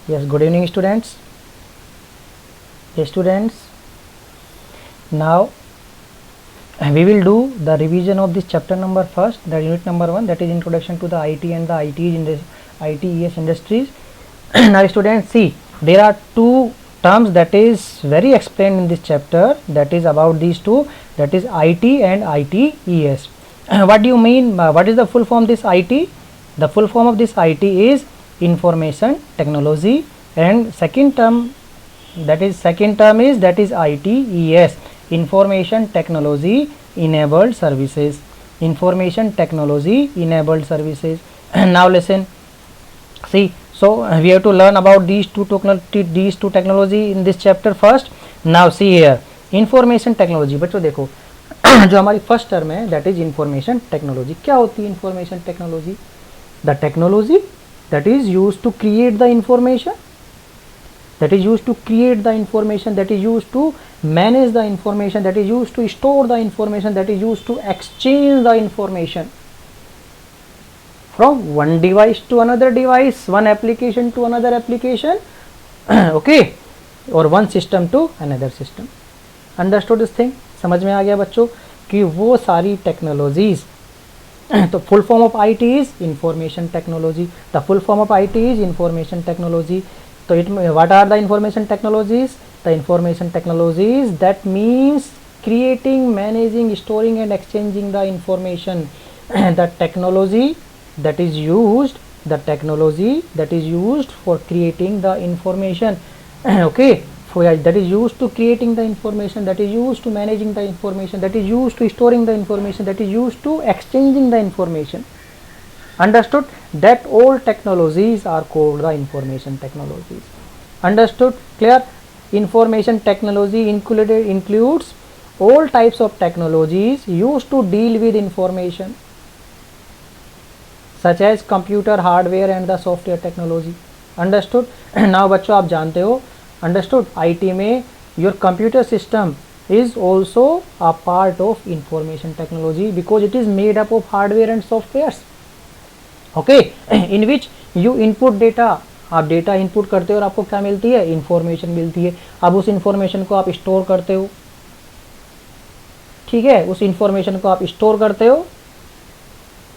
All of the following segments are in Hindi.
Yes, good evening students. Yes, students, now we will do the revision of this chapter number first, the unit number 1, that is introduction to the IT and the ITES industries. Now students, see, there are two terms that is very explained in this chapter, that is about these two, that is IT and ITES. What do you mean, what is the full form of this IT? The full form of this IT is information technology, and second term is ITES, information technology enabled services. Information technology enabled services. Now listen, see, so we have to learn about these two technology in this chapter first. Now see here, information technology. बच्चों देखो जो हमारी फर्स्ट टर्म है दैट इज इंफॉर्मेशन टेक्नोलॉजी. क्या होती है information technology? The technology that is used to create the information, that is used to create the information, that is used to manage the information, that is used to store the information, that is used to exchange the information from one device to another device, one application to another application, okay, or one system to another system. Understood this thing? समझ में आ गया बच्चों कि वो सारी टेक्नोलॉजीज. तो full form of IT is information technology. The full form of IT is information technology. तो it what are the information technologies? The information technologies that means creating, managing, storing and exchanging the information. The technology that is used for creating the information, okay, that is used to creating the information, that is used to managing the information, that is used to storing the information, that is used to exchanging the information. Understood? That all technologies are called the information technologies. Understood? Clear? Information technology includes all types of technologies used to deal with information, such as computer hardware and the software technology. Understood? Now बच्चों आप जानते हो, understood, IT में your computer system is also a part of information technology because it is made up of hardware and softwares, okay, in which you input data. आप डेटा इनपुट करते हो और आपको क्या मिलती है? इंफॉर्मेशन मिलती है. अब उस इंफॉर्मेशन को आप स्टोर करते हो, ठीक है, उस इंफॉर्मेशन को आप स्टोर करते हो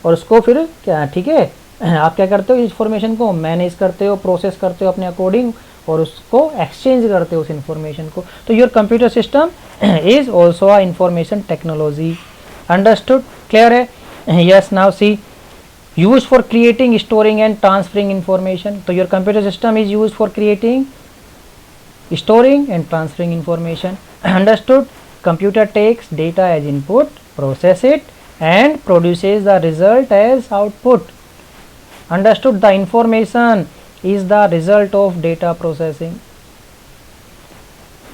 और उसको फिर क्या, ठीक है, आप क्या करते हो? इंफॉर्मेशन को मैनेज करते हो, प्रोसेस करते हो अपने अकॉर्डिंग और उसको एक्सचेंज करते हो उस इंफॉर्मेशन को. तो your computer system is also a information technology. Understood? Clear है? Yes. Now see, used for creating, storing and transferring information. So your computer system is used for creating, storing and transferring information. Understood? Computer takes data as input, process it and produces the result as output. Understood? The information is the result of data processing.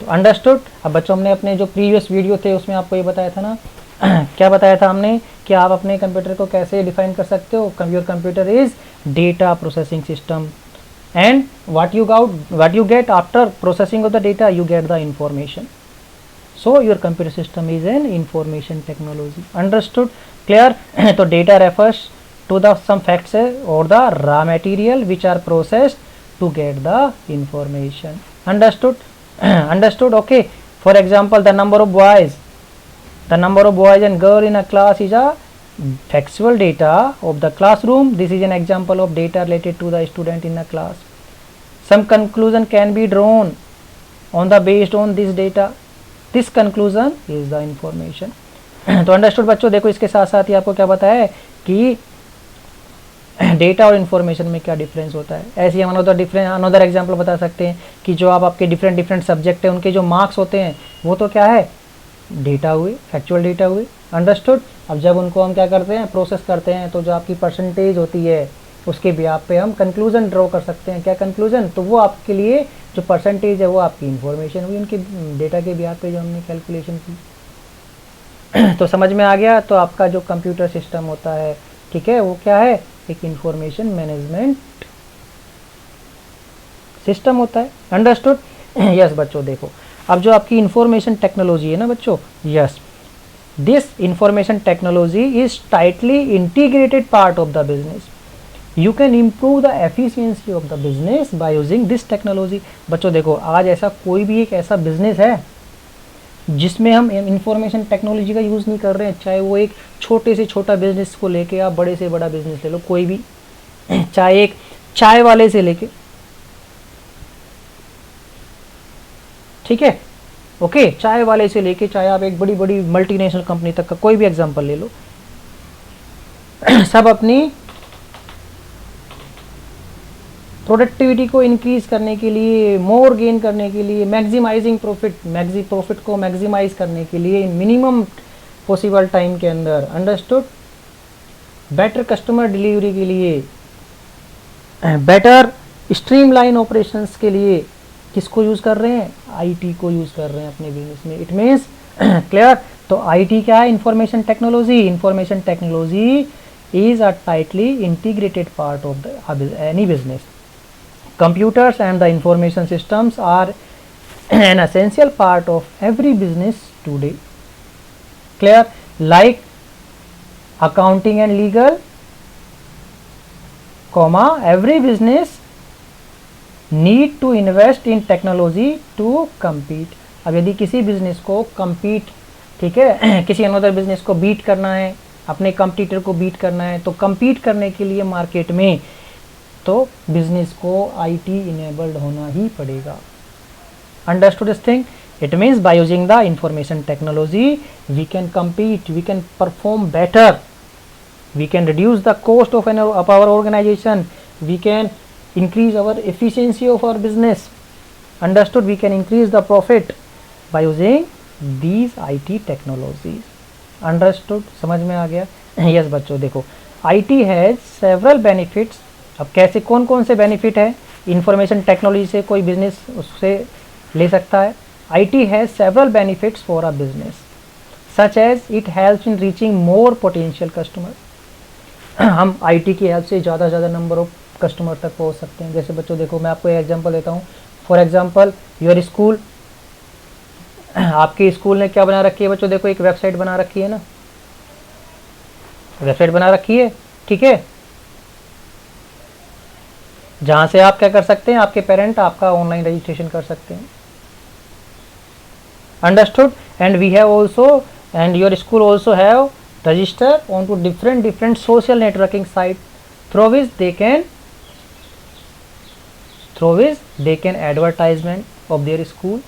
Understood? अब बच्चों हमने अपने जो प्रीवियस वीडियो थे उसमें आपको ये बताया था ना, क्या बताया था हमने कि आप अपने कंप्यूटर को कैसे डिफाइन कर सकते हो? Your computer is data processing system and what you get after processing of the data, you get the information. So your computer system is an information technology. Understood? Clear? तो data refers to the some facts or the raw material which are processed to get the information. Understood? Understood? Okay. For example, the number of boys and girl in a class is a factual data of the classroom. This is an example of data related to the student in a class. Some conclusion can be drawn based on this data. This conclusion is the information. तो अंडरस्टूड बच्चों. देखो इसके साथ साथ ही आपको क्या बताया है कि डेटा और इन्फॉर्मेशन में क्या डिफरेंस होता है. ऐसे ही हम अनदर एग्जांपल बता सकते हैं कि जो आप आपके डिफरेंट सब्जेक्ट हैं उनके जो मार्क्स होते हैं वो तो क्या है? डेटा हुए, फैक्चुअल डेटा हुए. अंडरस्टूड? अब जब उनको हम क्या करते हैं? प्रोसेस करते हैं, तो जो आपकी परसेंटेज होती है उसके ब्याज पे हम कंक्लूजन ड्रॉ कर सकते हैं. क्या कंक्लूजन? तो वो आपके लिए जो परसेंटेज है वो आपकी इन्फॉर्मेशन हुई उनके डेटा के ब्याज पे जो हमने कैलकुलेशन की. तो समझ में आ गया? तो आपका जो कंप्यूटर सिस्टम होता है, ठीक है, वो क्या है? एक इंफॉर्मेशन मैनेजमेंट सिस्टम होता है. अंडरस्टूड? यस बच्चों देखो, अब जो आपकी इंफॉर्मेशन टेक्नोलॉजी है ना बच्चों, yes, this information technology is tightly integrated part of the business. You can improve the efficiency of the business by using this technology. बच्चों देखो, आज ऐसा कोई भी एक ऐसा बिजनेस है जिसमें हम इंफॉर्मेशन टेक्नोलॉजी का यूज़ नहीं कर रहे हैं, चाहे वो एक छोटे से छोटा बिजनेस को लेके आप बड़े से बड़ा बिजनेस ले लो, कोई भी, चाहे एक चाय वाले से लेके, ठीक है, ओके, चाय वाले से लेके चाहे आप एक बड़ी बड़ी मल्टीनेशनल कंपनी तक का कोई भी एग्जांपल ले लो, सब अपनी प्रोडक्टिविटी को इंक्रीज करने के लिए, मोर गेन करने के लिए, मैक्सिमाइजिंग प्रॉफिट को मैक्सिमाइज करने के लिए मिनिमम पॉसिबल टाइम के अंदर, अंडरस्टूड, बेटर कस्टमर डिलीवरी के लिए, बेटर स्ट्रीमलाइन ऑपरेशंस के लिए किसको यूज़ कर रहे हैं? आईटी को यूज़ कर रहे हैं अपने बिजनेस में। It means clear. तो आईटी क्या है? Information technology. Information technology is a tightly integrated part of any business. Computers and the information systems are an essential part of every business today. Clear? Like accounting and legal, every business need to invest in technology to compete. अब यदि किसी बिजनेस को compete, ठीक है, किसी अनदर बिजनेस को बीट करना है, अपने कंपटीटर को बीट करना है, तो compete करने के लिए मार्केट में तो बिजनेस को आईटी इनेबल्ड होना ही पड़ेगा। Understood this thing? It means by using the information technology we can compete, we can perform better, we can reduce the cost of our organization, we can increase our efficiency of our business. Understood? We can increase the profit by using these IT technologies. Understood? समझ में आ गया? यस बच्चों देखो, IT has several benefits. अब कैसे, कौन कौन से बेनिफिट है इंफॉर्मेशन टेक्नोलॉजी से कोई बिजनेस उससे ले सकता है? IT has several benefits for a business such as it helps in reaching more potential customer. हम IT की हेल्प से ज़्यादा से ज़्यादा नंबर ऑफ कस्टमर तक पहुंच सकते हैं। जैसे बच्चों देखो, मैं आपको एक एग्जांपल देता हूँ। फॉर एग्जांपल योर स्कूल, आपके स्कूल ने क्या बना रखी है बच्चों? देखो, एक वेबसाइट बना रखी है ना, वेबसाइट बना रखी है, ठीक है, जहां से आप क्या कर सकते हैं, आपके पेरेंट आपका ऑनलाइन रजिस्ट्रेशन कर सकते हैं। Understood? And we have also, and your school also have register on two different social networking site through which they can advertisement of their school.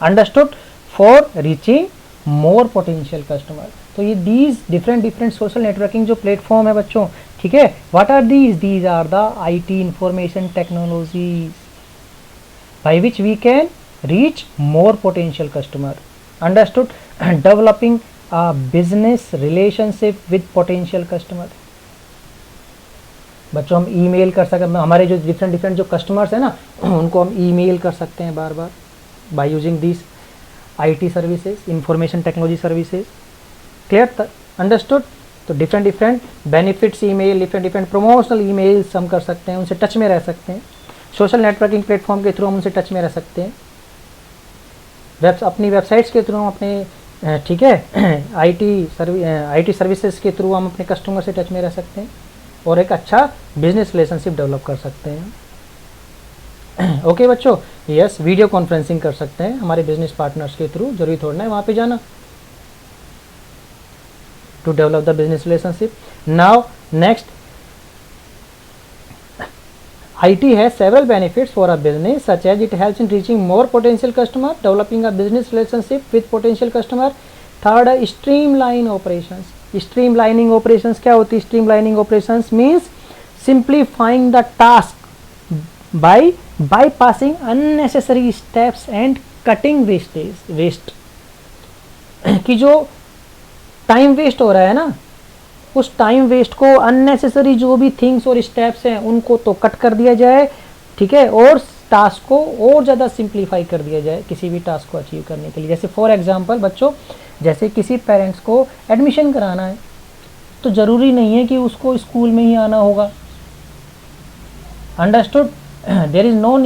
Understood? For reaching more potential customer. तो ये these different social networking जो प्लेटफॉर्म है बच्चों, ठीक है, what are these? These are the IT information technologies by which we can reach more potential customer. Understood? Developing a business relationship with potential customer. बच्चों हम ईमेल कर सकते हैं, हमारे जो डिफरेंट जो कस्टमर्स हैं ना, उनको हम ईमेल कर सकते हैं बार बार by using this IT services, information technology services. Clear? Understood? तो different benefits email, different promotional emails हम कर सकते हैं, उनसे टच में रह सकते हैं। सोशल नेटवर्किंग प्लेटफॉर्म के थ्रू हम उनसे टच में रह सकते हैं। अपनी वेबसाइट्स के थ्रू हम अपने, ठीक है, IT सर्विसेज के थ्रू हम अपने कस्टमर से टच में रह सकते हैं और एक अच्छा बिजनेस रिलेशनशिप डेवलप कर सकते हैं। ओके बच्चों, यस, वीडियो कॉन्फ्रेंसिंग कर सकते हैं हमारे बिजनेस पार्टनर्स के थ्रू, जरूरी थोड़ा है वहाँ पे जाना to develop the business relationship. Now next, IT has several benefits for a business such as it helps in reaching more potential customer, developing a business relationship with potential customer. Third, streamline operations. Streamlining operations क्या होती है? Streamlining operations means simplifying the task by bypassing unnecessary steps and cutting waste. कि जो टाइम वेस्ट हो रहा है ना, उस टाइम वेस्ट को, अननेसेसरी जो भी थिंग्स और स्टेप्स हैं उनको तो कट कर दिया जाए, ठीक है, और टास्क को और ज़्यादा सिंप्लीफाई कर दिया जाए किसी भी टास्क को अचीव करने के लिए। जैसे फॉर एग्जांपल बच्चों, जैसे किसी पेरेंट्स को एडमिशन कराना है तो ज़रूरी नहीं है कि उसको स्कूल में ही आना होगा। Understood? There is no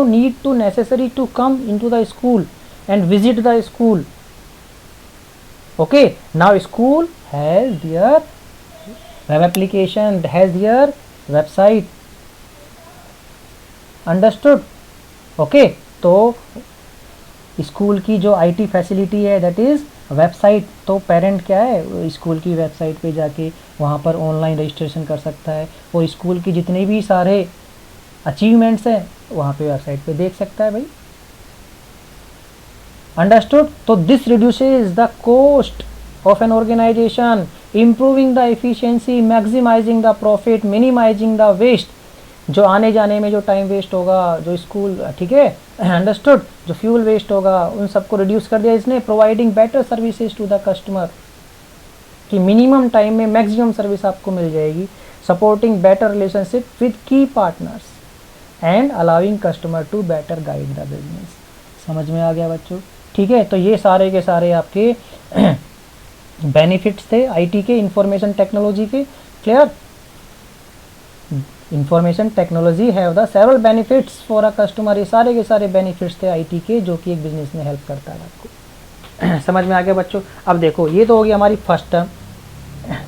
need to necessary to come into the school and visit the school. Okay, now school has their web application has their website, understood? Okay, तो स्कूल की जो आईटी फैसिलिटी है दैट इज़ वेबसाइट। तो पेरेंट क्या है, स्कूल की वेबसाइट पे जाके वहाँ पर ऑनलाइन रजिस्ट्रेशन कर सकता है और स्कूल की जितने भी सारे अचीवमेंट्स हैं वहाँ पे वेबसाइट पे देख सकता है भाई, अंडरस्टूड? तो this reduces the cost of an organisation, improving the efficiency, maximising the profit, minimising the waste. जो आने जाने में जो टाइम वेस्ट होगा, जो स्कूल, ठीक है, अंडरस्टूड, जो फ्यूल वेस्ट होगा, उन सबको रिड्यूस कर दिया इसने। Providing better services to the customer, कि मिनिमम टाइम में मैक्सिमम सर्विस आपको मिल जाएगी। Supporting better relationship with key partners and allowing customer to better guide the business. समझ में आ गया बच्चों? ठीक है, तो ये सारे के सारे आपके बेनिफिट्स थे आईटी के, इंफॉर्मेशन टेक्नोलॉजी के। Clear? Information technology have the several benefits for a customer. ये सारे के सारे बेनिफिट्स थे आईटी के, जो कि एक बिजनेस में हेल्प करता है आपको। समझ में आ गया बच्चों? अब देखो, ये तो हो गई हमारी first term.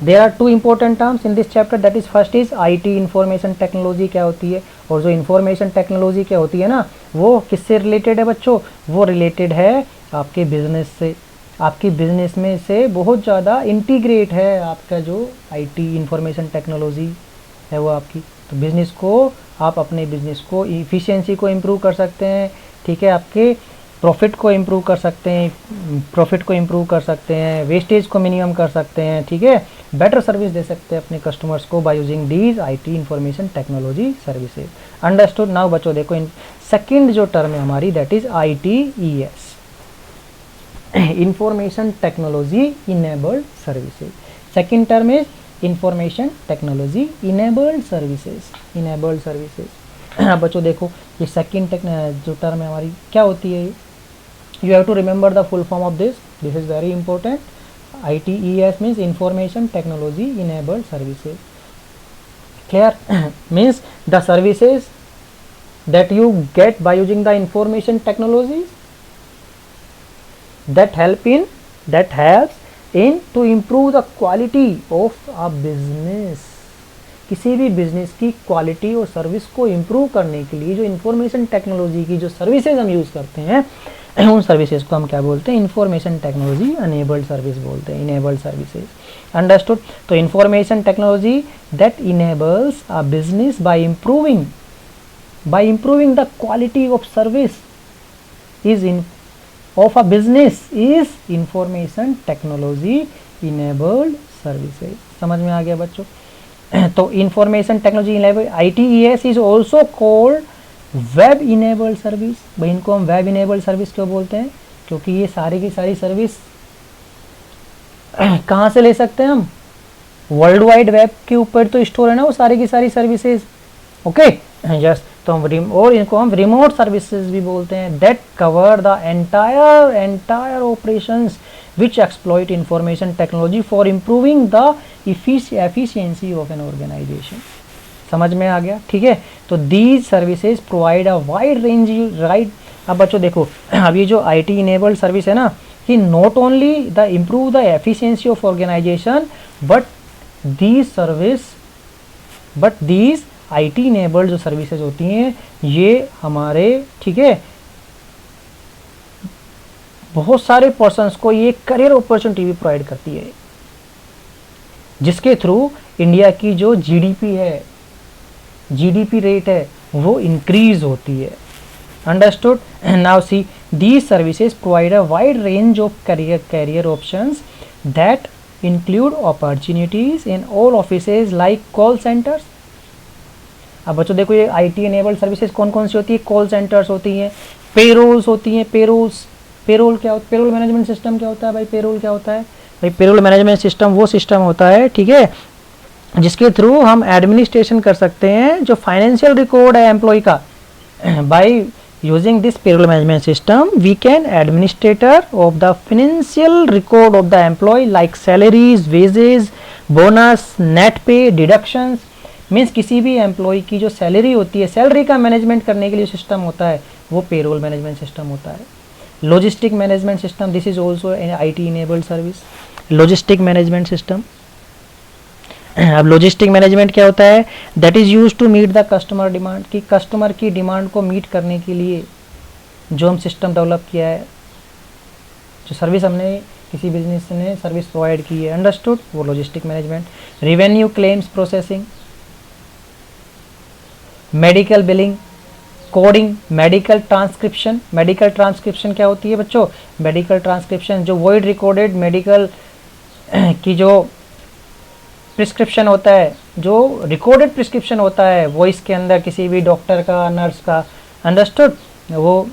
There are two important terms in this chapter, that is first is IT, information technology क्या होती है। और जो इंफॉर्मेशन टेक्नोलॉजी क्या होती है ना, वो किससे रिलेटेड है बच्चों? वो रिलेटेड है आपके बिजनेस से। आपकी बिजनेस में से बहुत ज़्यादा इंटीग्रेट है आपका जो आईटी इंफॉर्मेशन टेक्नोलॉजी है वो आपकी। तो बिज़नेस को, आप अपने बिज़नेस को इफ़िशियंसी को इम्प्रूव कर सकते हैं, ठीक है, आपके प्रॉफिट को इम्प्रूव कर सकते हैं, वेस्टेज को मिनिमम कर सकते हैं, ठीक है, बेटर सर्विस दे सकते हैं अपने कस्टमर्स को by using these IT information technology services. Understood? Now बच्चों देखो, सेकंड जो टर्म है हमारी that is ITES, information technology enabled services. Second term is information technology enabled services. अब बच्चों देखो, ये सेकंड जो टर्म है हमारी क्या होती है, you have to remember the full form of this is very important. ITES means information technology enabled services. Clear? Means the services that you get by using the information technologies that helps in to improve the quality of a business। किसी भी बिजनेस की क्वालिटी और सर्विस को इम्प्रूव करने के लिए जो इंफॉर्मेशन टेक्नोलॉजी की जो सर्विसेज हम यूज़ करते हैं, उन सर्विसेज को हम क्या बोलते हैं? इंफॉर्मेशन टेक्नोलॉजी इनेबल्ड सर्विस बोलते हैं, इनेबल्ड सर्विसेज। अंडरस्टूड? तो information technology that enables a business by improving the quality of service of a business is information technology enabled services। समझ में आ गया बच्चों? तो information technology enabled ITES is also called web enabled service. भाई इनको हम वेब इनेबल्ड सर्विस क्यों बोलते हैं? क्योंकि ये सारी की सारी सर्विस कहाँ से ले सकते हैं हम? वर्ल्ड वाइड वेब के ऊपर तो स्टोर है ना वो सारी की सारी सर्विसेज। Okay, yes. तो हम और इनको हम रिमोट सर्विसेज भी बोलते हैं, that cover the entire operations which exploit information technology for improving the efficiency of an organization। समझ में आ गया? ठीक है, तो these services provide a wide range right। अब बच्चों देखो, अब ये जो IT enabled सर्विस है ना, कि not only the improve the efficiency of organization but these IT enabled जो सर्विसेज होती हैं ये हमारे, ठीक है, बहुत सारे पर्सन्स को ये करियर अपॉर्चुनिटी भी प्रोवाइड करती है, जिसके थ्रू इंडिया की जो जीडीपी रेट है वो इंक्रीज होती है। Understood? Now see, these services provide a wide range of career options that include opportunities in all offices like call centres. अब बच्चों देखो, ये IT एनेबल्ड सर्विसेज कौन कौन सी होती है? कॉल सेंटर्स होती हैं, पेरोल्स होती हैं। पेरोल क्या होता है? पेरोल मैनेजमेंट सिस्टम क्या होता है भाई? पेरोल क्या होता है भाई? पेरोल मैनेजमेंट सिस्टम वो सिस्टम होता है, ठीक है, जिसके थ्रू हम एडमिनिस्ट्रेशन कर सकते हैं जो फाइनेंशियल रिकॉर्ड है एम्प्लॉय का। By using this payroll management system we can administrator of the financial record of the employ like salaries, wages, bonus, net pay, deductions. Means किसी भी एम्प्लॉय की जो सैलरी होती है, सैलरी का मैनेजमेंट करने के लिए सिस्टम होता है वो पेरोल मैनेजमेंट सिस्टम होता है। Logistic management system, this is also an IT enabled service. Logistic management system, अब लॉजिस्टिक मैनेजमेंट क्या होता है, that is use to meet the customer demand, कि कस्टमर की डिमांड को मीट करने के लिए जो हम सिस्टम डेवलप किया है, जो सर्विस हमने किसी बिजनेस ने सर्विस प्रोवाइड की है, अंडरस्टूड, वो logistic management. Revenue claims processing, medical billing, coding, medical transcription. Medical transcription क्या होती है बच्चों, मेडिकल ट्रांसक्रिप्शन जो वॉइड रिकॉर्डेड मेडिकल की जो प्रिस्क्रिप्शन होता है, जो रिकॉर्डेड प्रिस्क्रिप्शन होता है वॉइस के अंदर किसी भी डॉक्टर का, नर्स का, अंडरस्टूड, वो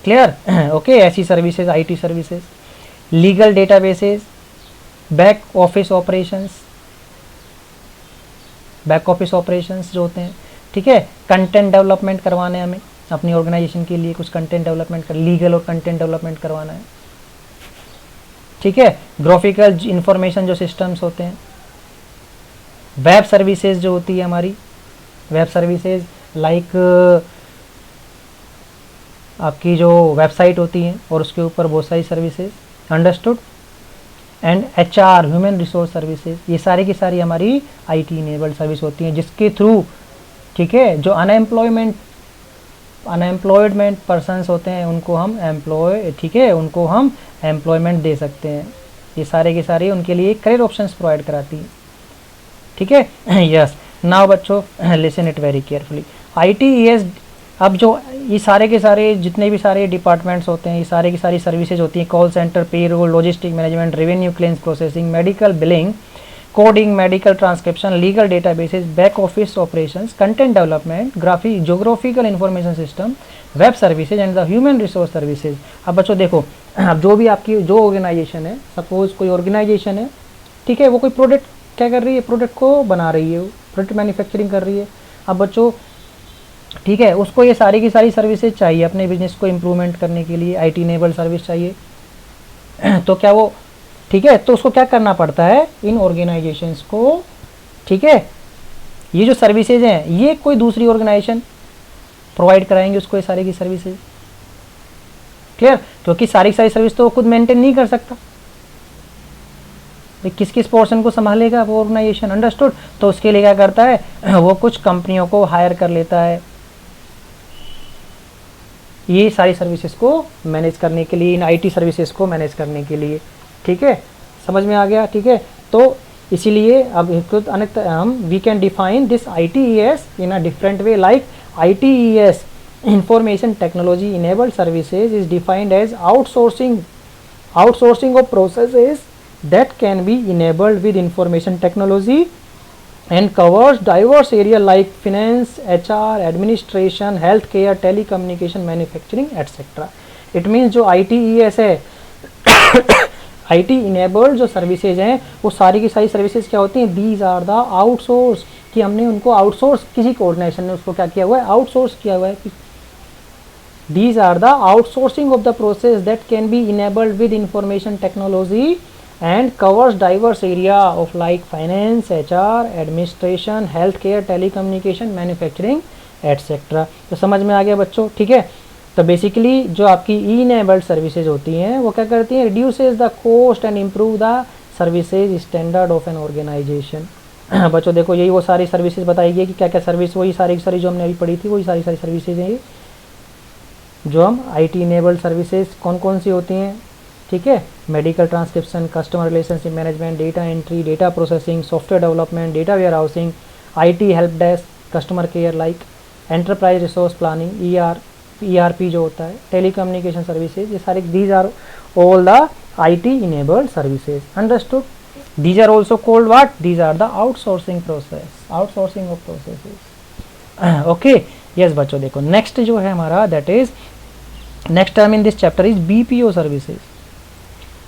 क्लियर, ओके। ऐसी services, IT services. Legal databases, back office operations, back office operations जो होते हैं, ठीक है। कंटेंट डेवलपमेंट करवाने हमें अपनी ऑर्गेनाइजेशन के लिए कुछ कंटेंट डेवलपमेंट कर, लीगल और कंटेंट डेवलपमेंट करवाना है, ठीक है। ग्राफिकल इंफॉर्मेशन जो सिस्टम्स होते हैं, वेब सर्विसेज जो होती है हमारी, वेब सर्विसेज लाइक आपकी जो वेबसाइट होती है और उसके ऊपर बहुत सारी services, understood. And HR, human resource services, ये सारी की सारी हमारी आईटी इनेबल्ड सर्विस होती हैं, जिसके थ्रू, ठीक है, जो अनएम्प्लॉयमेंट पर्सनस होते हैं उनको हम एम्प्लॉय, ठीक है, उनको हम एम्प्लॉयमेंट दे सकते हैं। ये सारे के सारे उनके लिए करियर ऑप्शंस प्रोवाइड कराती है, ठीक है। यस, नाउ बच्चों listen it very carefully. ITES, अब जो ये सारे के सारे जितने भी सारे डिपार्टमेंट्स होते हैं, ये सारे की सारी सर्विसेज होती हैं, call centre, payroll, logistic management, revenue claims processing, medical billing, coding, medical transcription, legal databases, back office operations, content development, geographical information system, web services and the human resource services. अब बच्चों देखो, अब जो भी आपकी जो ऑर्गेनाइजेशन है, सपोज कोई ऑर्गेनाइजेशन है, ठीक है, वो कोई प्रोडक्ट क्या कर रही है, प्रोडक्ट को बना रही है, वो प्रोडक्ट मैन्युफैक्चरिंग कर रही है। अब बच्चों, ठीक है, उसको ये सारी की सारी सर्विसेज चाहिए अपने बिजनेस को इम्प्रूवमेंट करने के लिए, आईटी इनेबल्ड सर्विस चाहिए। तो क्या वो, ठीक है, तो उसको क्या करना पड़ता है, इन ऑर्गेनाइजेशंस को, ठीक है, ये जो सर्विसेज हैं ये कोई दूसरी ऑर्गेनाइजेशन प्रोवाइड कराएंगे उसको ये सारी की सर्विसेज, क्लियर, क्योंकि सारी सर्विस तो वो खुद मेंटेन नहीं कर सकता, किस किस पोर्शन को संभालेगा वो ऑर्गेनाइजेशन, अंडरस्टूड। तो उसके लिए क्या करता है, वो कुछ कंपनियों को हायर कर लेता है ये सारी सर्विसेज को मैनेज करने के लिए, इन आईटी सर्विसेज को मैनेज करने के लिए, ठीक है, समझ में आ गया, ठीक है। तो इसीलिए अब हम we can define this ITES in a different way, like ITES, information technology enabled services, is defined as outsourcing of processes that can be enabled with information technology and covers diverse area like finance, HR, administration, healthcare, telecommunication, manufacturing, etc. It means जो ITES है IT enabled जो सर्विसेज हैं वो सारी की सारी सर्विसेज क्या होती हैं, these are the outsource, कि हमने उनको आउटसोर्स, किसी ऑर्गेनाइजेशन ने उसको क्या किया हुआ है, आउटसोर्स किया हुआ है। These are the outsourcing of the process that can be enabled with information technology and covers diverse area of like finance, HR, administration, healthcare, telecommunication, manufacturing, etc. तो समझ में आ गया बच्चों, ठीक है। तो बेसिकली जो आपकी ई इनेबल्ड सर्विसेज होती हैं वो क्या करती हैं, reduces the cost and improve the services standard of an organisation. बच्चों देखो यही वो सारी सर्विसेज बताई गई कि क्या क्या सर्विस, वही सारी की सारी जो हमने अभी पढ़ी थी वही सारी सर्विसेज हैं जो हम आईटी इनेबल्ड सर्विसेज कौन कौन सी होती हैं, ठीक है। Medical transcription, customer relationship management, data entry, data processing, software development, data warehousing, IT help desk, customer care like enterprise resource planning, ERP जो होता है, टेलीकम्युनिकेशन सर्विसेज, ये सारे these are all the IT enabled services, understood. These are also called what, these are the outsourcing process, outsourcing of processes, okay. Yes बच्चों देखो नेक्स्ट जो है हमारा, that is next term in this chapter is BPO services.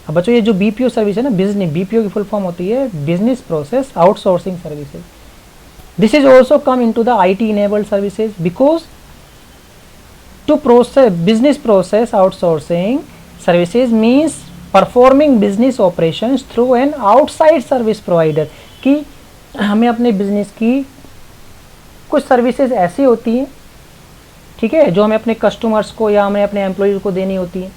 अब बच्चों ये जो बीपीओ सर्विस है ना, बिजनेस, बीपीओ की फुल फॉर्म होती है business process outsourcing services. This is also come into the IT enabled services because to process business process outsourcing services means performing business operations through an outside service provider, कि हमें अपने बिजनेस की कुछ सर्विसेज ऐसी होती हैं, ठीक है, जो हमें अपने कस्टमर्स को या हमें अपने एम्प्लॉयज को देनी होती हैं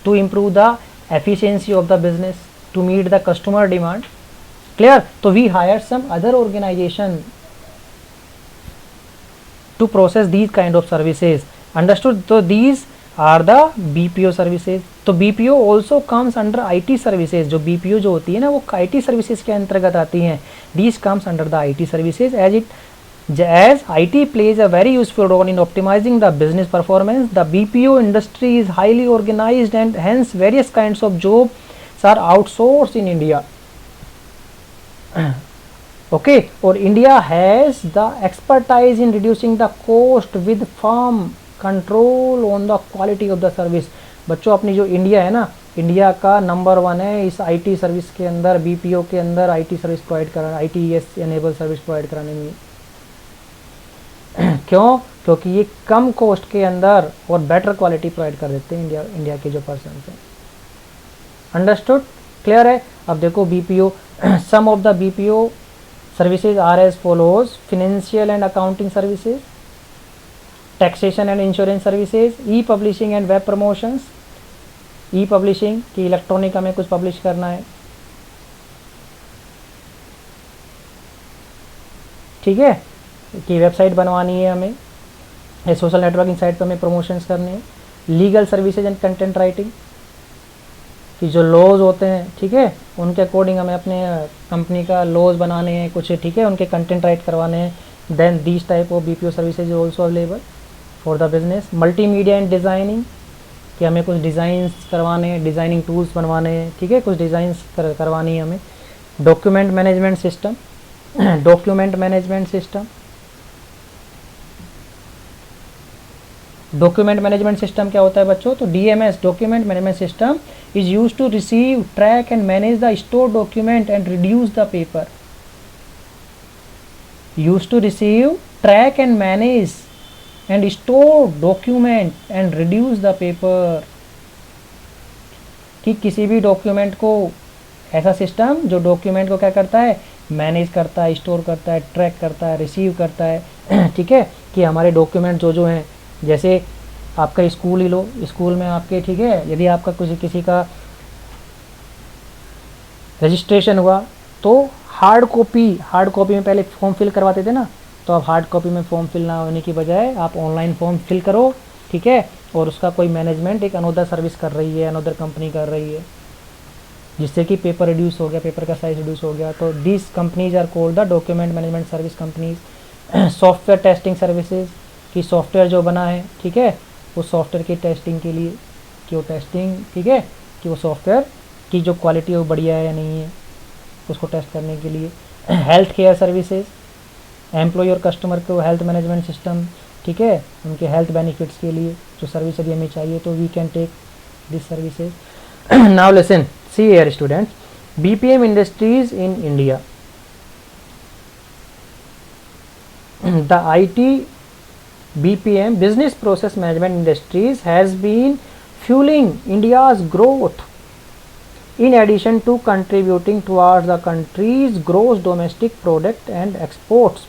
to improve the efficiency of the business, to meet the customer demand, clear. तो we hire some other organization to process these kind of services, understood. तो these are the BPO services. तो BPO also comes under IT services, जो बीपीओ जो होती है ना वो आईटी सर्विसेज के अंतर्गत आती हैं। These comes under the IT services as IT plays a very useful role in optimizing the business performance. The BPO industry is highly organized and hence various kinds of jobs are outsourced in India. Okay, और India has the expertise in reducing the cost with firm control on the quality of the service. बच्चों अपनी जो इंडिया है ना, इंडिया का नंबर 1 है इस आईटी सर्विस के अंदर, बीपीओ के अंदर आईटी सर्विस प्रोवाइड कराना, आईटीएस एनेबल सर्विस प्रोवाइड कराने में। क्यों? क्योंकि ये कम कॉस्ट के अंदर और बेटर क्वालिटी प्रोवाइड कर देते हैं इंडिया के जो पर्सन हैं। अंडरस्टूड, क्लियर है। अब देखो BPO, some of the BPO services are as follows: financial and accounting services, taxation and insurance services, e publishing and web promotions. E publishing की इलेक्ट्रॉनिक हमें कुछ पब्लिश करना है, ठीक है, कि वेबसाइट बनवानी है हमें, या सोशल नेटवर्किंग साइट पर हमें प्रमोशंस करने हैं। Legal services and content writing, कि जो लॉज होते हैं, ठीक है, उनके अकॉर्डिंग हमें अपने कंपनी का लॉज बनाने हैं कुछ, ठीक है, उनके कंटेंट राइट करवाने हैं। Then these type of BPO services also available for the business. Multimedia and designing, कि हमें कुछ डिज़ाइंस करवाने हैं, डिज़ाइनिंग टूल्स बनवाने हैं, ठीक है, कुछ डिज़ाइंस करवानी है हमें। Document management system, document management system, document management system क्या होता है बच्चों? तो DMS, document management system is used to receive, track and manage the store document and reduce the paper. Used to receive, track and manage and store document and reduce the paper. कि किसी भी डॉक्यूमेंट को, ऐसा सिस्टम जो डॉक्यूमेंट को क्या करता है, मैनेज करता है, स्टोर करता है, ट्रैक करता है, रिसीव करता है, ठीक है, कि हमारे डॉक्यूमेंट जो हैं, जैसे आपका स्कूल ही लो, स्कूल में आपके, ठीक है, यदि आपका किसी का रजिस्ट्रेशन हुआ तो हार्ड कॉपी में पहले फॉर्म फिल करवाते थे ना, तो अब हार्ड कॉपी में फॉर्म फिल ना होने की बजाय आप ऑनलाइन फॉर्म फिल करो, ठीक है, और उसका कोई मैनेजमेंट एक अनोदर सर्विस कर रही है, अनोदर कंपनी कर रही है, जिससे कि पेपर रिड्यूस हो गया, पेपर का साइज रिड्यूस हो गया। तो this companies are called the document management service companies. Software testing services, कि सॉफ्टवेयर जो बना है, ठीक है, वो सॉफ्टवेयर की टेस्टिंग के लिए, कि वो टेस्टिंग, ठीक है, कि वो सॉफ्टवेयर की जो क्वालिटी है वो बढ़िया है या नहीं है, उसको टेस्ट करने के लिए। हेल्थ केयर सर्विसेज, एम्प्लॉय और कस्टमर को हेल्थ मैनेजमेंट सिस्टम, ठीक है, उनके हेल्थ बेनिफिट्स के लिए जो सर्विस यदि हमें चाहिए तो we can take this services. Now listen, see here students, BPM industries in India. The IT BPM, business process management industries, has been fueling India's growth in addition to contributing towards the country's gross domestic product and exports.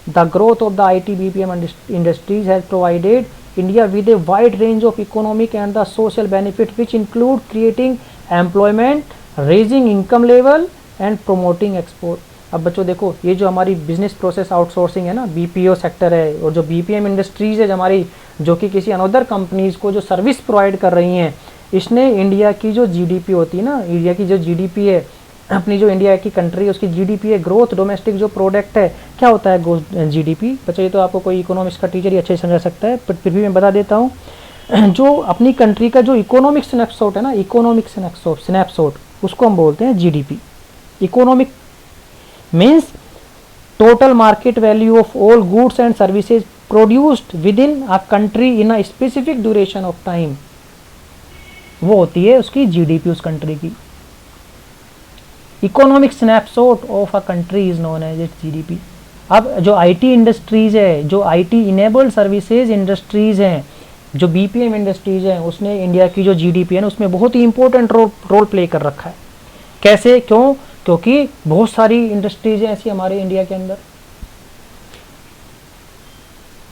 The growth of the IT BPM industries has provided India with a wide range of economic and the social benefits, which include creating employment, raising income level and promoting export. अब बच्चों देखो, ये जो हमारी बिजनेस प्रोसेस आउटसोर्सिंग है ना, बीपीओ सेक्टर है, और जो बीपीएम इंडस्ट्रीज है हमारी, जो कि किसी अनदर कंपनीज को जो सर्विस प्रोवाइड कर रही हैं, इसने इंडिया की जो जीडीपी होती है ना, इंडिया की जो जीडीपी है, अपनी जो इंडिया की कंट्री है उसकी जीडीपी है, ग्रोथ डोमेस्टिक जो प्रोडक्ट है, क्या होता है जीडीपी? बच्चों ये तो आपको कोई इकोनॉमिक्स का टीचर ही अच्छे से समझा सकता है, बट फिर भी मैं बता देता हूँ। जो अपनी कंट्री का जो इकोनॉमिक स्नैपशॉट है ना, इकोनॉमिक स्नैपशॉट, उसको हम बोलते हैं GDP. Economic means total market value of all goods and services produced within a country in a specific duration of time, वो होती है उसकी जीडीपी उस कंट्री की। Economic snapshot of a country is known as its GDP. अब जो आईटी इंडस्ट्रीज है, जो आईटी इनेबल्ड सर्विसेज इंडस्ट्रीज हैं, जो बीपीएम इंडस्ट्रीज हैं, उसने इंडिया की जो जीडीपी है ना उसमें बहुत ही इंपॉर्टेंट रोल प्ले कर रखा है। कैसे? क्यों? क्योंकि बहुत सारी इंडस्ट्रीज हैं ऐसी हमारे इंडिया के अंदर,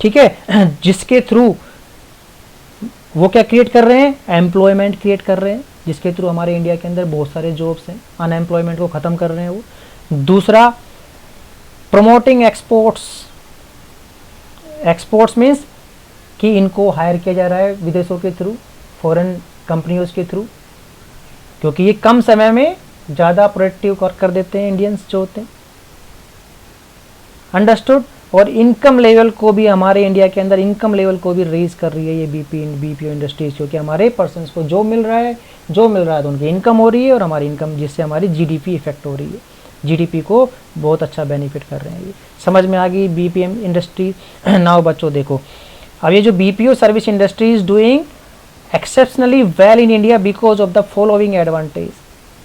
ठीक है, जिसके थ्रू वो क्या क्रिएट कर रहे हैं? एम्प्लॉयमेंट क्रिएट कर रहे हैं, जिसके थ्रू हमारे इंडिया के अंदर बहुत सारे जॉब्स हैं, अनएम्प्लॉयमेंट को ख़त्म कर रहे हैं वो। दूसरा प्रमोटिंग एक्सपोर्ट्स, एक्सपोर्ट्स मीन्स कि इनको हायर किया जा रहा है विदेशों के थ्रू, फॉरेन कंपनियों के थ्रू, क्योंकि ये कम समय में ज़्यादा प्रोडक्टिव कर देते हैं इंडियंस जो होते हैं। अंडरस्टूड। और इनकम लेवल को भी, हमारे इंडिया के अंदर इनकम लेवल को भी रेज कर रही है ये बीपीओ इंडस्ट्रीज, क्योंकि हमारे पर्सनस को जो मिल रहा है तो उनकी इनकम हो रही है, और हमारी इनकम जिससे हमारी जीडीपी इफेक्ट हो रही है, जीडीपी को बहुत अच्छा बेनिफिट कर रहे हैं। ये समझ में आ गई बीपीएम इंडस्ट्री। नाउ बच्चों देखो, अब ये जो BPO service industry is doing exceptionally well in India because of the following advantage.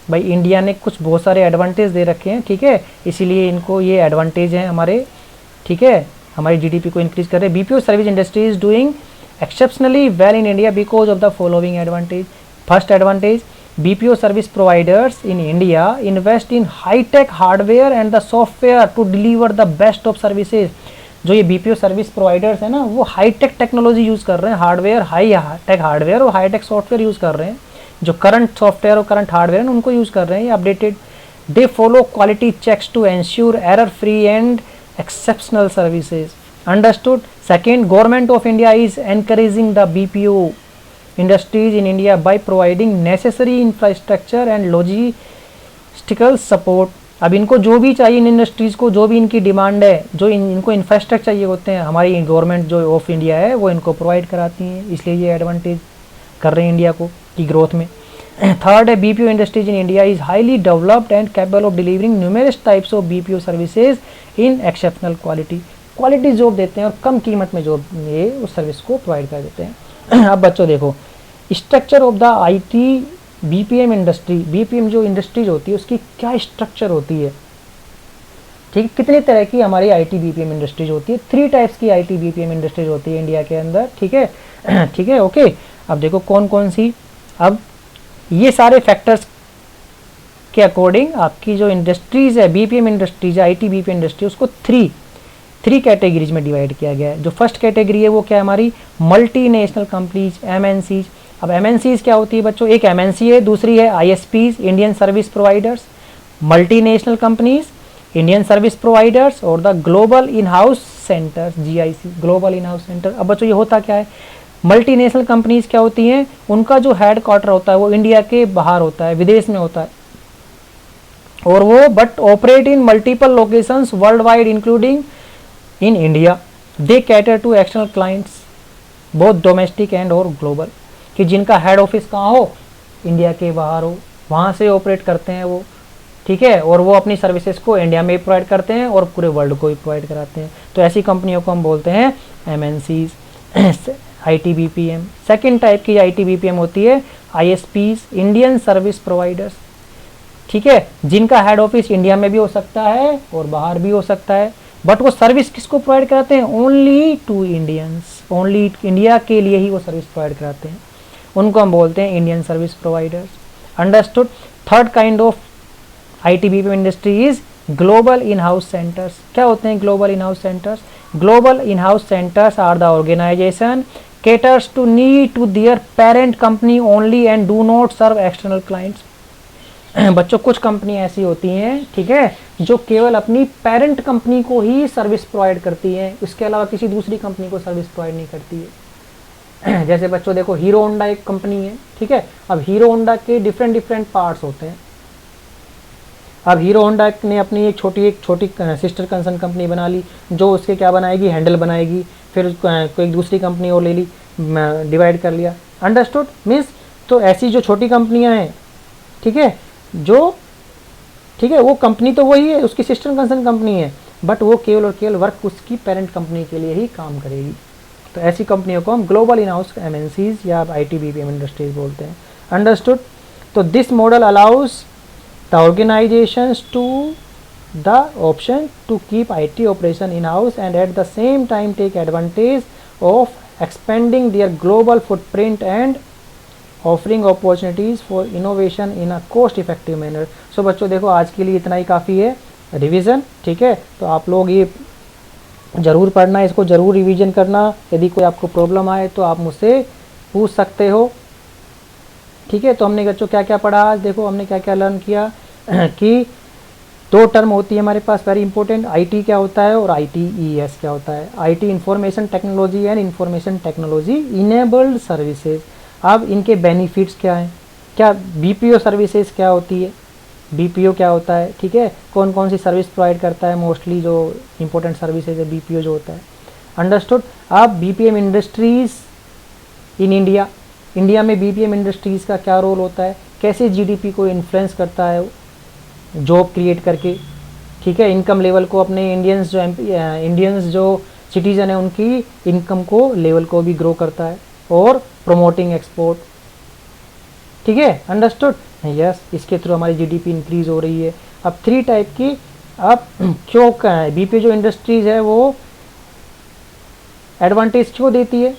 भाई इंडिया ने कुछ बहुत सारे एडवांटेज दे रखे हैं, ठीक है, इसीलिए इनको ये एडवांटेज हैं हमारे, ठीक है, हमारी जीडीपी को इंक्रीज कर रहे हैं। BPO service industry is doing exceptionally well in India because of the following advantage. First advantage, BPO service providers in India invest in hi tech hardware and the software to deliver the best of services. जो ये बीपीओ सर्विस प्रोवाइडर्स है ना, वो हाईटेक टेक्नोलॉजी यूज़ कर रहे हैं, हार्डवेयर, हाई टेक हार्डवेयर और हाईटेक सॉफ्टवेयर यूज़ कर रहे हैं। जो करंट सॉफ्टवेयर और करंट हार्डवेयर है उनको यूज़ कर रहे हैं updated. They follow quality checks to ensure error free and exceptional services. Understood. Second, government of India is encouraging the BPO industries in India by providing necessary infrastructure and logistical support. अब इनको जो भी चाहिए इन इंडस्ट्रीज़ को, जो भी इनकी डिमांड है, जो इनको इंफ्रास्ट्रक्चर चाहिए होते हैं, हमारी गवर्नमेंट जो ऑफ इंडिया है वो इनको प्रोवाइड कराती हैं, इसलिए ये एडवांटेज कर रहे हैं इंडिया को की ग्रोथ में। थर्ड है, BPO industries in India is highly developed and capable of delivering numerous types of BPO services in exceptional quality job देते हैं और कम कीमत में जॉब ये उस सर्विस को प्रोवाइड कर देते हैं। अब बच्चों देखो, structure of the IT BPM industry, BPM जो इंडस्ट्रीज होती है उसकी क्या स्ट्रक्चर होती है, ठीक है, कितनी तरह की हमारी आईटी बीपीएम इंडस्ट्रीज होती है। 3 टाइप्स की आईटी बीपीएम इंडस्ट्रीज होती है इंडिया के अंदर, ठीक है, ठीक है, ओके। अब देखो कौन कौन सी, अब ये सारे फैक्टर्स के अकॉर्डिंग आपकी जो इंडस्ट्रीज है, BPM industries, IT BPM industry, उसको थ्री कैटेगरीज में डिवाइड किया गया है। जो फर्स्ट कैटेगरी है वो क्या है हमारी, मल्टीनेशनल कंपनीज, एमएनसीज। अब एमएनसीज क्या होती है बच्चों, एक एमएनसी है, दूसरी है ISPs, Indian service providers. Multinational companies, Indian service providers और the global in house centres, GIC, global in house centre. अब बच्चों ये होता क्या है, मल्टीनेशनल कंपनीज क्या होती हैं, उनका जो हेड क्वार्टर होता है वो इंडिया के बाहर होता है, विदेश में होता है, और वो but operate in multiple locations worldwide including in India. They cater to external clients both domestic and और ग्लोबल, कि जिनका हेड ऑफिस कहाँ हो, इंडिया के बाहर हो, वहाँ से ऑपरेट करते हैं वो, ठीक है, और वो अपनी सर्विसेज को इंडिया में प्रोवाइड करते हैं और पूरे वर्ल्ड को भी प्रोवाइड कराते हैं। तो ऐसी कंपनियों को हम बोलते हैं MNCs, IT BPM. Second type की आईटी बीपीएम होती है आईएसपीज, इंडियन सर्विस प्रोवाइडर्स, ठीक है, जिनका हेड ऑफिस इंडिया में भी हो सकता है और बाहर भी हो सकता है, बट वो सर्विस किसको प्रोवाइड कराते हैं, only to Indians, only India के लिए ही वो सर्विस प्रोवाइड कराते हैं, उनको हम बोलते हैं Indian service providers. Understood. Third kind of IT BPM industry is global in house centres. क्या होते हैं global in house centres? Global in house centres are the organisation caters to need to their parent company only and do not serve external clients. बच्चों कुछ कंपनी ऐसी होती हैं, ठीक है, जो केवल अपनी पेरेंट कंपनी को ही सर्विस प्रोवाइड करती है, उसके अलावा किसी दूसरी कंपनी को सर्विस प्रोवाइड नहीं करती है। जैसे बच्चों देखो, हीरो होंडा एक कंपनी है, ठीक है, अब हीरो होंडा के डिफरेंट पार्ट्स होते हैं। अब हीरो होंडा ने अपनी एक छोटी सिस्टर कंसर्न कंपनी बना ली, जो उसके क्या बनाएगी, हैंडल बनाएगी, फिर कोई दूसरी कंपनी और ले ली, डिवाइड कर लिया। अंडरस्टूड मीन्स, तो ऐसी जो छोटी कंपनियां हैं, ठीक है, जो, ठीक है, वो कंपनी तो वही है, उसकी सिस्टर कंसर्न कंपनी है, बट वो केवल और केवल वर्क उसकी पेरेंट कंपनी के लिए ही काम करेगी। तो ऐसी कंपनियों को हम ग्लोबल इन हाउस एमएनसीज या आईटी बीपीएम इंडस्ट्रीज बोलते हैं। अंडरस्टूड। तो this model allows the organizations to the option to keep IT operation in-house and at the same time take advantage of expanding their global footprint and offering opportunities for innovation in a cost effective manner. So बच्चों देखो, आज के लिए इतना ही काफ़ी है रिवीजन, ठीक है, तो आप लोग ये ज़रूर पढ़ना, इसको ज़रूर रिवीजन करना। यदि कोई आपको प्रॉब्लम आए तो आप मुझसे पूछ सकते हो, ठीक है। तो हमने बच्चों क्या क्या पढ़ा आज, देखो हमने क्या क्या लर्न किया कि दो टर्म होती है हमारे पास वेरी इंपॉर्टेंट, आईटी क्या होता है और आईटीईएस क्या होता है। IT information technology and information technology enabled services. अब इनके बेनिफिट्स क्या हैं, क्या बीपीओ सर्विसेज क्या होती है, बीपीओ क्या होता है, ठीक है, कौन कौन सी सर्विस प्रोवाइड करता है, मोस्टली जो इंपॉर्टेंट सर्विसेज है बीपीओ जो होता है। अंडरस्टूड। अब BPM industries in India, India में बीपीएम इंडस्ट्रीज का क्या रोल होता है, कैसे जीडीपी को इन्फ्लुएंस करता है जॉब क्रिएट करके, ठीक है, इनकम लेवल को अपने इंडियंस जो सिटीजन है उनकी इनकम को लेवल को भी ग्रो करता है, और प्रोमोटिंग एक्सपोर्ट, ठीक है, अंडरस्टूड। यस, इसके थ्रू हमारी जीडीपी इंक्रीज हो रही है। अब 3 टाइप की, अब क्यों बीपीओ जो इंडस्ट्रीज है वो एडवांटेज क्यों देती है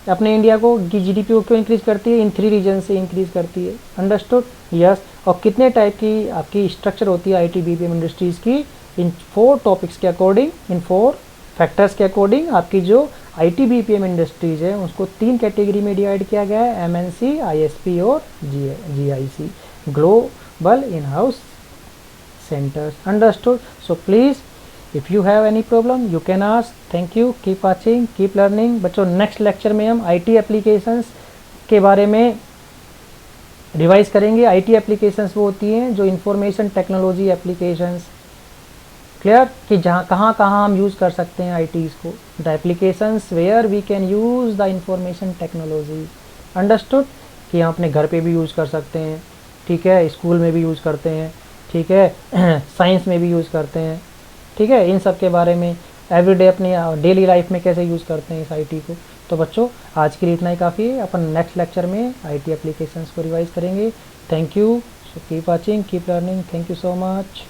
अपने इंडिया को, कि जीडीपी को क्यों इंक्रीज करती है, इन 3 रीजन से इंक्रीज करती है। अंडरस्टूड। यस। और कितने टाइप की आपकी स्ट्रक्चर होती है आईटी बीपीएम इंडस्ट्रीज की, इन 4 टॉपिक्स के अकॉर्डिंग, इन 4 फैक्टर्स के अकॉर्डिंग आपकी जो आईटी बीपीएम इंडस्ट्रीज है उसको 3 कैटेगरी में डिवाइड किया गया है, एमएनसी, आईएसपी और GIC, global in house centers. Understood? So please, if you have any problem you can ask. Thank you, keep watching, keep learning. बच्चों नेक्स्ट लेक्चर में हम आईटी एप्लीकेशंस के बारे में रिवाइज करेंगे। आईटी एप्लीकेशंस वो होती हैं जो इंफॉर्मेशन टेक्नोलॉजी एप्लीकेशंस, क्लियर, कि जहाँ कहाँ हम यूज़ कर सकते हैं आईटीज़ को, the applications where we can use the information technology. Understood, कि हम अपने घर पे भी यूज़ कर सकते हैं, ठीक है, स्कूल में भी यूज़ करते हैं, ठीक है, साइंस में भी यूज़ करते हैं, ठीक है, इन सब के बारे में एवरीडे अपनी डेली लाइफ में कैसे यूज़ करते हैं इस आईटी को। तो बच्चों आज के लिए इतना ही काफ़ी है, अपन नेक्स्ट लेक्चर में आईटी एप्लीकेशंस को रिवाइज करेंगे। Thank you, so keep watching, keep learning, thank you so much.